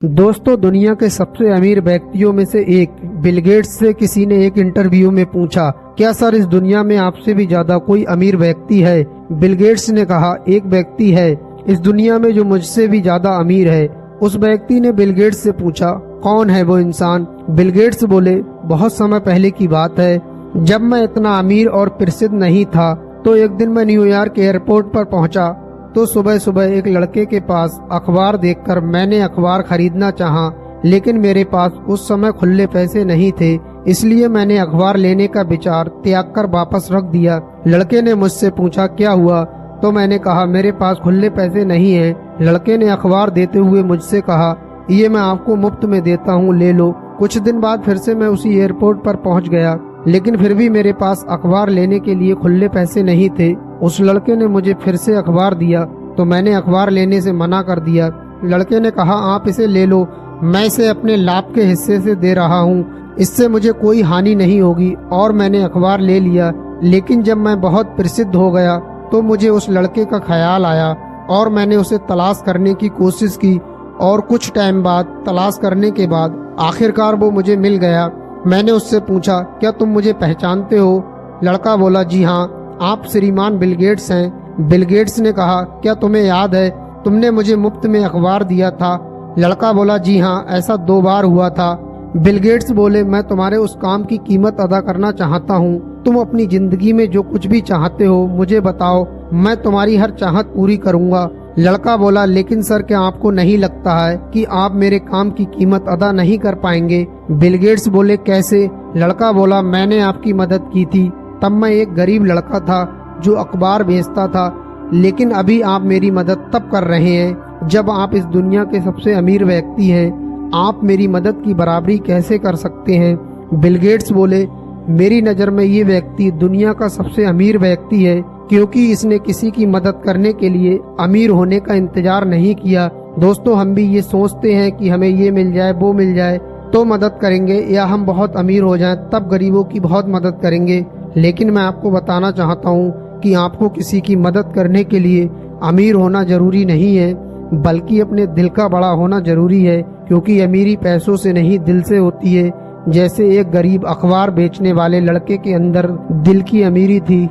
दोस्तों, दुनिया के सबसे अमीर व्यक्तियों में से एक बिल गेट्स से किसी ने एक इंटरव्यू में पूछा, क्या सर इस दुनिया में आपसे भी ज्यादा कोई अमीर व्यक्ति है? बिल गेट्स ने कहा, एक व्यक्ति है इस दुनिया में जो मुझसे भी ज्यादा अमीर है। उस व्यक्ति ने बिल गेट्स से पूछा, कौन है वो इंसान? बिल गेट्स बोले, बहुत समय पहले की बात है, जब मैं इतना अमीर और प्रसिद्ध नहीं था। तो एक दिन मैं न्यूयॉर्क एयरपोर्ट पर पहुंचा तो सुबह सुबह एक लड़के के पास अखबार देखकर मैंने अखबार खरीदना चाहा, लेकिन मेरे पास उस समय खुले पैसे नहीं थे, इसलिए मैंने अखबार लेने का विचार त्याग कर वापस रख दिया। लड़के ने मुझसे पूछा, क्या हुआ? तो मैंने कहा, मेरे पास खुले पैसे नहीं है। लड़के ने अखबार देते हुए मुझसे कहा, ये मैं आपको मुफ्त में देता हूँ, ले लो। कुछ दिन बाद फिर से मैं उसी एयरपोर्ट पर पहुँच गया, लेकिन फिर भी मेरे पास अखबार लेने के लिए खुले पैसे नहीं थे। उस लड़के ने मुझे फिर से अखबार दिया तो मैंने अखबार लेने से मना कर दिया। लड़के ने कहा, आप इसे ले लो, मैं इसे अपने लाभ के हिस्से से दे रहा हूँ, इससे मुझे कोई हानि नहीं होगी। और मैंने अखबार ले लिया। लेकिन जब मैं बहुत प्रसिद्ध हो गया तो मुझे उस लड़के का ख्याल आया और मैंने उसे तलाश करने की कोशिश की, और कुछ टाइम बाद तलाश करने के बाद आखिरकार वो मुझे मिल गया। मैंने उससे पूछा, क्या तुम मुझे पहचानते हो? लड़का बोला, जी हाँ, आप श्रीमान बिल गेट्स हैं। बिल गेट्स ने कहा, क्या तुम्हें याद है तुमने मुझे मुफ्त में अखबार दिया था? लड़का बोला, जी हाँ, ऐसा 2 बार हुआ था। बिल गेट्स बोले, मैं तुम्हारे उस काम की कीमत अदा करना चाहता हूँ। तुम अपनी जिंदगी में जो कुछ भी चाहते हो मुझे बताओ, मैं तुम्हारी हर चाहत पूरी करूँगा। लड़का बोला, लेकिन सर क्या आपको नहीं लगता है कि आप मेरे काम की कीमत अदा नहीं कर पाएंगे? बिल गेट्स बोले, कैसे? लड़का बोला, मैंने आपकी मदद की थी, तब मैं एक गरीब लड़का था जो अखबार बेचता था, लेकिन अभी आप मेरी मदद तब कर रहे हैं जब आप इस दुनिया के सबसे अमीर व्यक्ति हैं। आप मेरी मदद की बराबरी कैसे कर सकते हैं? बिल गेट्स बोले, मेरी नज़र में ये व्यक्ति दुनिया का सबसे अमीर व्यक्ति है, क्योंकि इसने किसी की मदद करने के लिए अमीर होने का इंतजार नहीं किया। दोस्तों, हम भी ये सोचते हैं कि हमें ये मिल जाए, वो मिल जाए तो मदद करेंगे, या हम बहुत अमीर हो जाएं तब गरीबों की बहुत मदद करेंगे। लेकिन मैं आपको बताना चाहता हूँ कि आपको किसी की मदद करने के लिए अमीर होना जरूरी नहीं है, बल्कि अपने दिल का बड़ा होना जरूरी है, क्योंकि अमीरी पैसों से नहीं दिल से होती है। जैसे एक गरीब अखबार बेचने वाले लड़के के अंदर दिल की अमीरी थी।